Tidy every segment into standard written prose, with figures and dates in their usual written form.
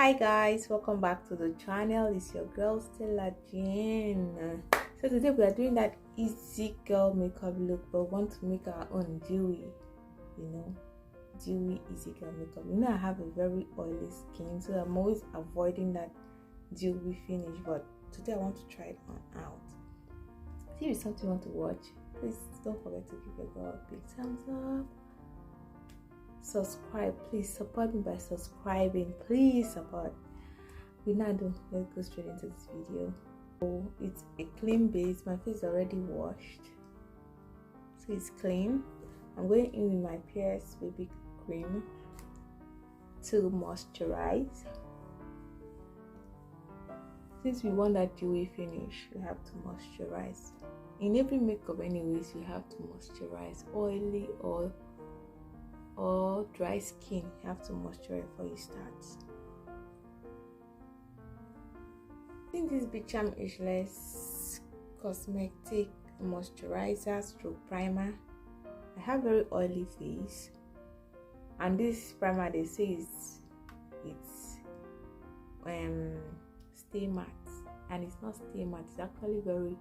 Hi guys, welcome back to the channel. It's your girl Stella Jane. So today we are doing that easy girl makeup look, but we want to make our own dewy, dewy easy girl makeup. I have a very oily skin, so I'm always avoiding that dewy finish, but today I want to try it out. If it's something you want to watch, please don't forget to give your girl a big thumbs up. Subscribe, please support me by subscribing. Please support. Let's go straight into this video. So it's a clean base. My face is already washed, so it's clean. I'm going in with my Pierce baby cream to moisturize. Since we want that dewy finish, we have to moisturize. In every makeup anyways, you have to moisturize. Oily or dry skin, you have to moisturize before you start. In this Bicham Ageless Cosmetic Moisturizer stroke primer, I have very oily face, and this primer they say it's stay matte, and it's not stay matte. It's actually very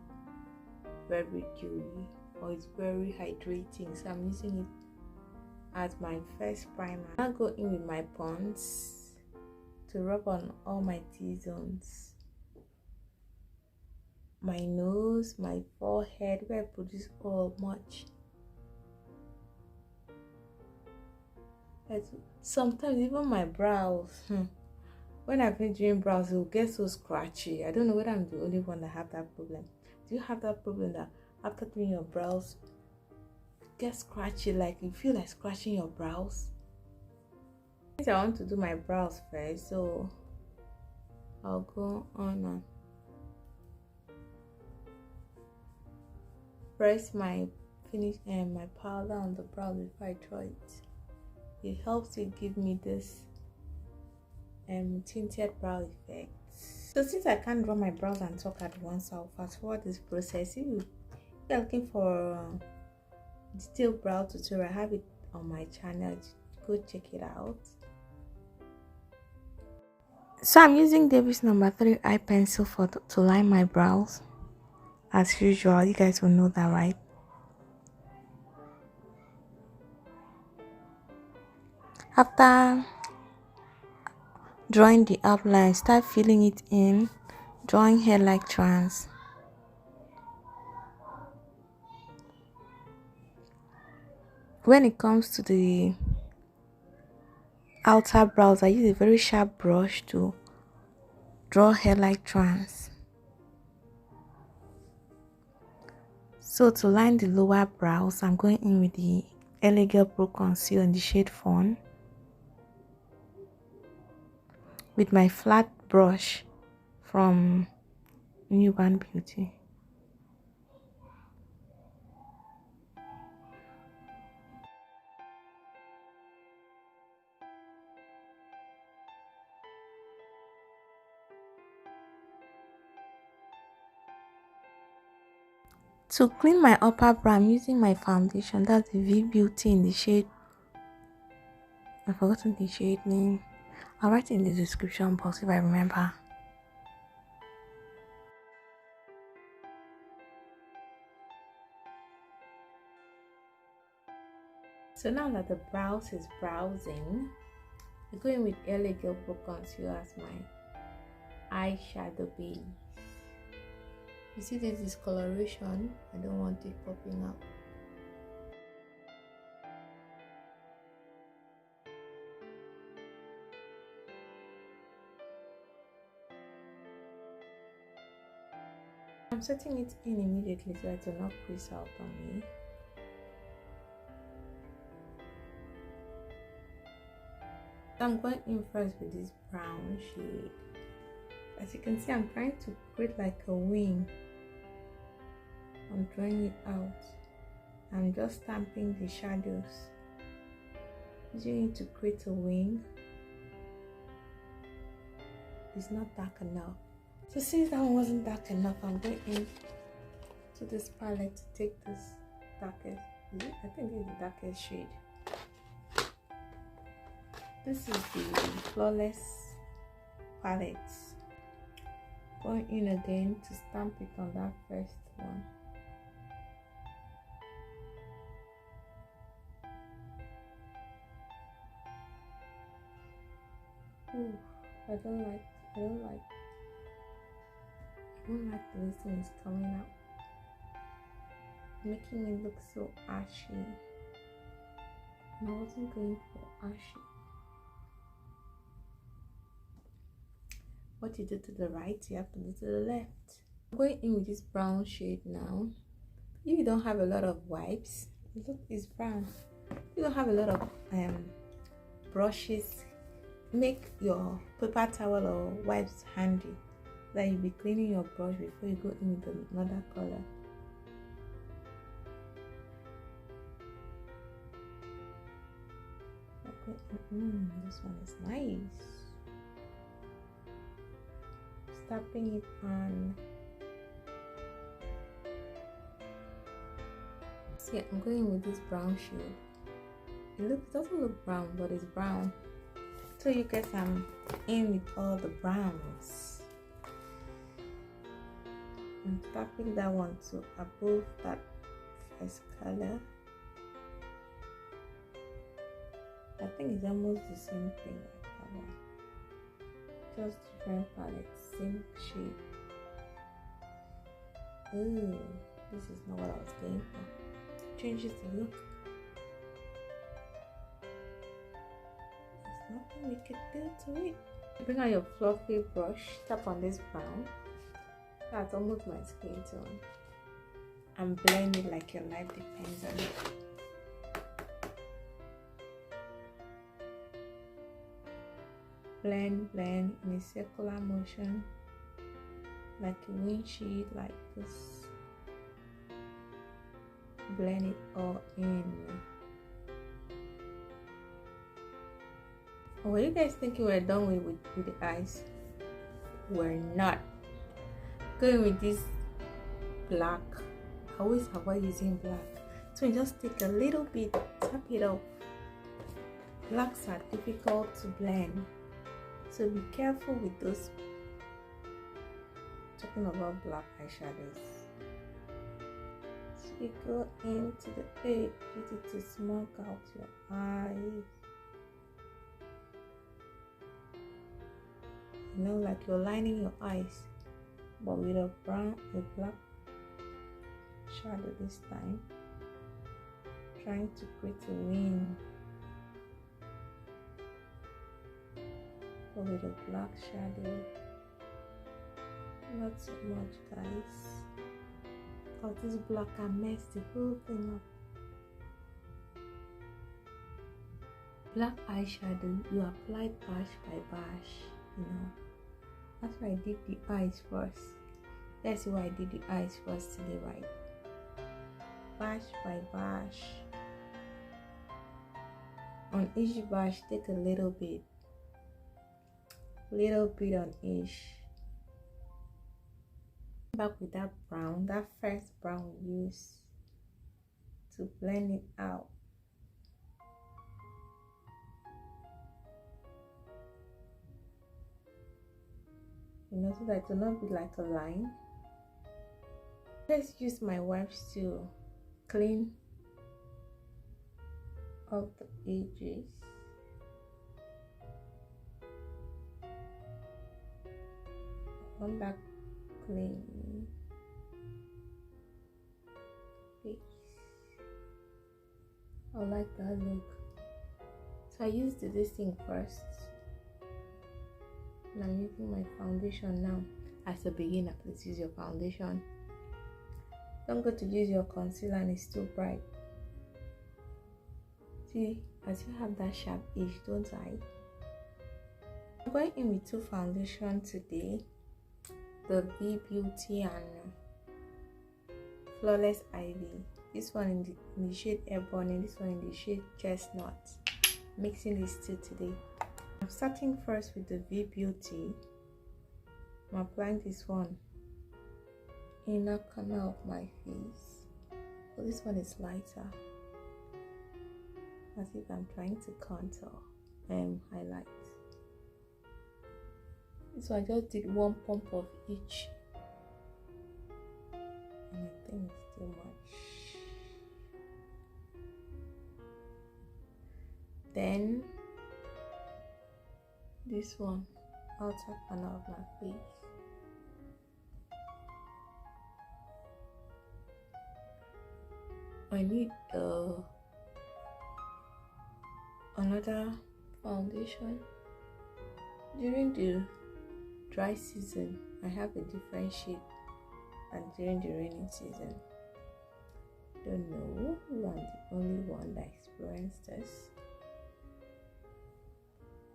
dewy, or it's very hydrating. So I'm using it as my first primer. I'll go in with my Pond's to rub on all my T-zones, my nose, my forehead where I produce oil much. Sometimes even my brows, when I've been doing brows, it will get so scratchy. I don't know whether I'm the only one that have that problem. Do you have that problem that after doing your brows get scratchy, like you feel like scratching your brows? I want to do my brows first, so I'll go on and press my finish and my powder on the brow before I draw it. It helps to give me this tinted brow effect. So since I can't draw my brows and talk at once, I'll fast forward this process. If you're looking for detailed brow tutorial, I have it on my channel. Go check it out. So I'm using Dewy's number 3 eye pencil to line my brows. As usual, you guys will know that, right? After drawing the outline, start filling it in, drawing hair-like strands. When it comes to the outer brows, I use a very sharp brush to draw hair-like strands. So to line the lower brows, I'm going in with the Elegant Pro Conceal in the shade Fawn with my flat brush from Newborn Beauty. To clean my upper brow, I'm using my foundation. That's the V Beauty in the shade, I've forgotten the shade name. I'll write it in the description box if I remember. So now that the brows is browsing, I'm going with Elegant Pro Conceal as my eyeshadow base. You see this discoloration? I don't want it popping up. I'm setting it in immediately so it will not crease out on me. So I'm going in first with this brown shade. As you can see, I'm trying to create like a wing. I'm drawing it out. I'm just stamping the shadows, using it to create a wing. It's not dark enough. So since that one wasn't dark enough, I'm going in to this palette to take this darkest. I think this is the darkest shade. This is the Flawless palettes. Going in again to stamp it on that first one. Ooh, I don't like the way things coming out, making me look so ashy, and I wasn't going for ashy. What you do to the right, you have to do to the left. I'm going in with this brown shade now. If you don't have a lot of wipes, look, it's brown. If you don't have a lot of brushes, make your paper towel or wipes handy, that you'll be cleaning your brush before you go in with another color. Okay. This one is nice. Tapping it on. See, I'm going with this brown shade. It doesn't look brown, but it's brown. So you guys, I'm in with all the browns. I'm tapping that one to above that first color. I think it's almost the same thing. Just different palettes, same shade. Ooh, this is not what I was going for. Changes the look. There's nothing we could do to it. Bring out your fluffy brush, tap on this brown. That's almost my skin tone. And blend it like your life depends on it. Blend in a circular motion, like a windshield, like this. Blend it all in. Were you guys thinking we're done with the eyes? We're not. Going with this black. I always avoid using black, so you just take a little bit, tap it up. Blacks are difficult to blend, so be careful with those. Talking about black eyeshadows, so you go into the edge, use it to smoke out your eyes. You know, like you're lining your eyes, but with a black shadow this time. Trying to create a wing, but with a black shadow. Not so much, guys, because this black can mess the whole thing up. Black eyeshadow, you apply bash by bash, you know. That's why I did the eyes first. That's why I did the eyes first to the right. Bash by bash. On each bash, take a little bit on each. Back with that brown, that first brown we used to blend it out. You know, so that it will not be like a line. Let's use my wipes to clean off the edges. Come back clean. Peace. I like that look. So I used this thing first. And I'm using my foundation now. As a beginner, please use your foundation. Don't go to use your concealer and it's too bright. See, as you have that sharp edge, don't I? I'm going in with two foundations today. The V Beauty and Flawless Ivy. This one in the shade Ebony, this one in the shade Chestnut. Mixing these two today. I'm starting first with the V Beauty. I'm applying this one inner corner of my face. So this one is lighter, as if I'm trying to contour and highlight. So I just did one pump of each, and I think it's too much. Then this one, outer corner of my face. I need another foundation. During the dry season, I have a different shade, and during the rainy season, don't know if I'm the only one that experienced this.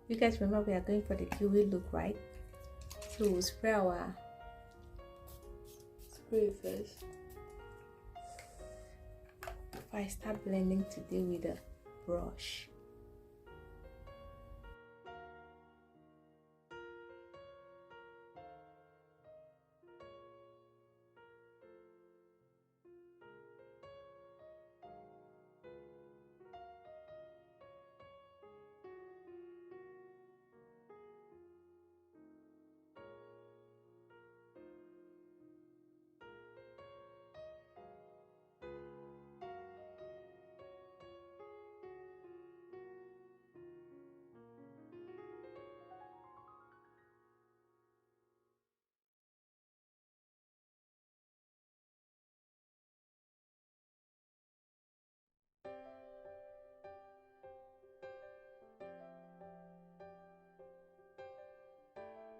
You guys remember we are going for the dewy look, right? So we'll spray our spray first. If I start blending today with a brush.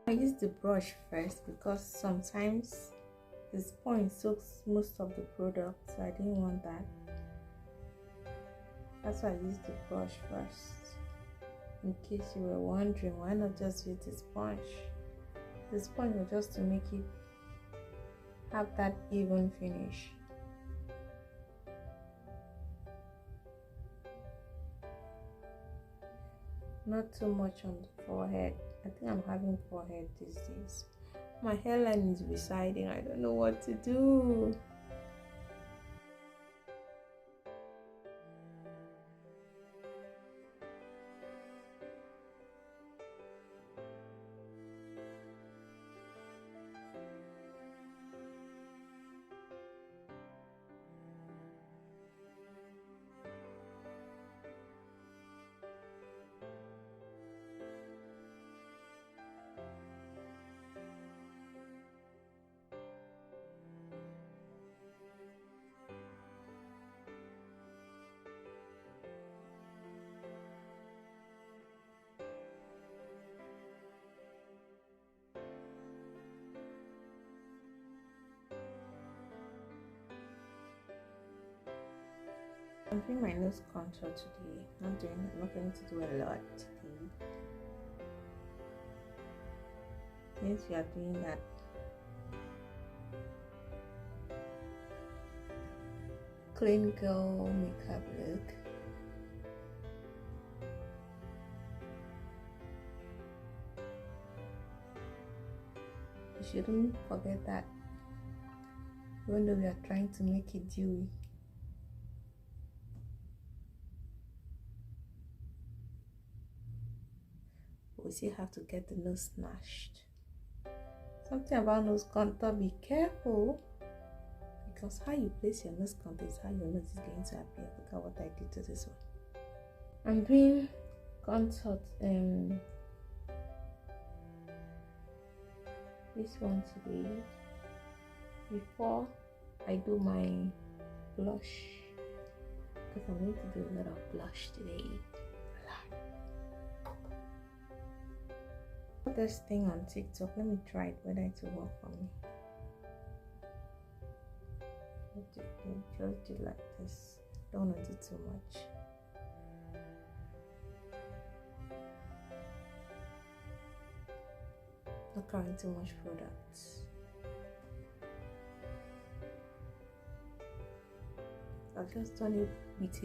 I use the brush first because sometimes the sponge soaks most of the product, so I didn't want that. That's why I used the brush first. In case you were wondering, why not just use the sponge? The sponge was just to make it have that even finish. Not too much on the forehead. I think I'm having forehead these days. My hairline is receding. I don't know what to do. I'm doing my nose contour today. I'm not going to do a lot today. Since we are doing that, clean girl makeup look. You shouldn't forget that even though we are trying to make it dewy, we still have to get the nose snatched. Something about nose contour, be careful, because how you place your nose contour is how your nose is going to appear. Look at what I did to this one. I'm doing contour this one today before I do my blush, because I'm going to do a lot of blush today. This thing on TikTok, let me try it whether it will work for me. Just do like this. Don't want to do too much. Not carrying too much products. I've just done it with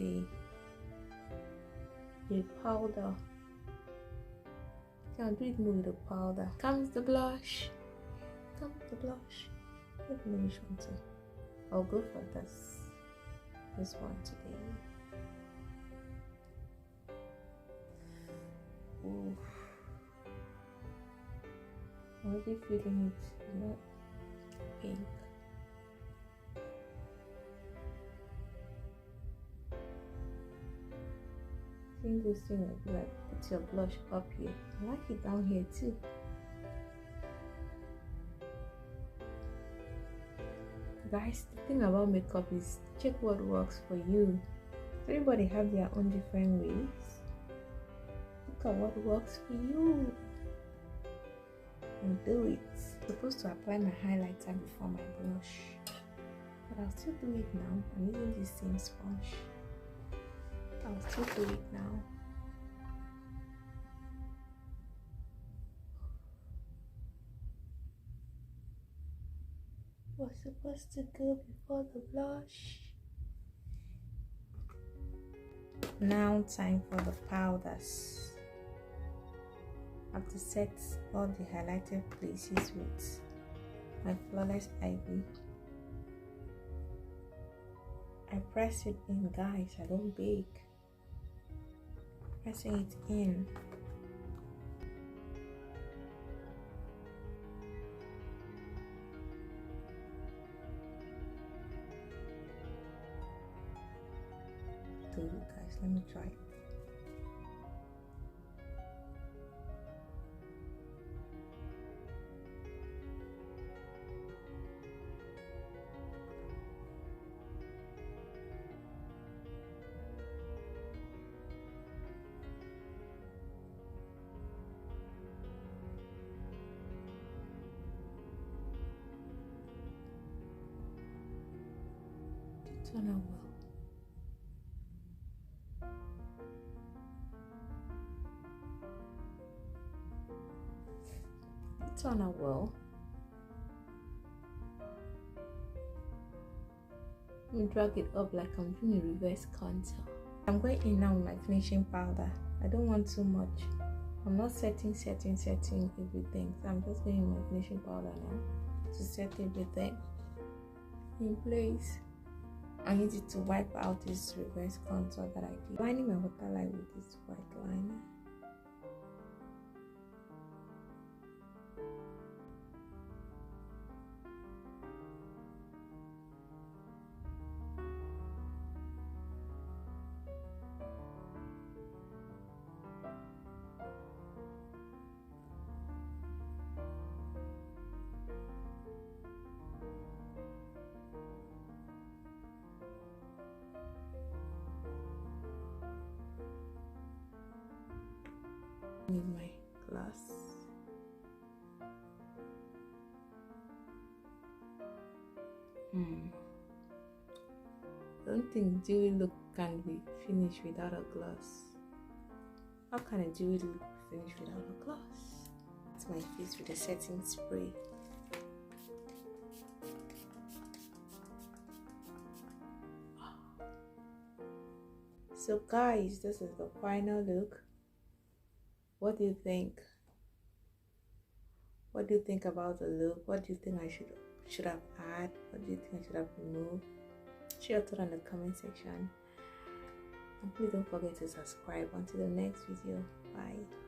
a powder. Can't do it more with the powder. Comes the blush. Comes the blush. Let me which one to. I'll go for this one today. Ooh. I'm already feeling it. It's not pink. I think this thing will be like put your blush up here. I like it down here too. Guys, the thing about makeup is check what works for you. Everybody have their own different ways. Look at what works for you and do it. I'm supposed to apply my highlighter before my blush, but I'll still do it now. I'm using the same sponge. I'll still do it now. What's supposed to go before the blush? Now time for the powders. I have to set all the highlighted places with my Flawless Ivy. I press it in, guys. I don't bake. Pressing it in. So guys, let me try it. Turn out well. Turn out well. Let me drag it up like I'm doing a reverse contour. I'm going in now with my finishing powder. I don't want too much. I'm not setting everything. So I'm just going with my finishing powder now to set everything in place. I need it to wipe out this reverse contour that I did. Lining my waterline with this white liner. Need my glass. I don't think dewy look can be finished without a gloss. How can a dewy look be finished without a gloss? That's my face with a setting spray. So guys, this is the final look. What do you think? What do you think about the look? What do you think I should have added? What do you think I should have removed? Share your thoughts in the comment section. And please don't forget to subscribe. Until the next video. Bye.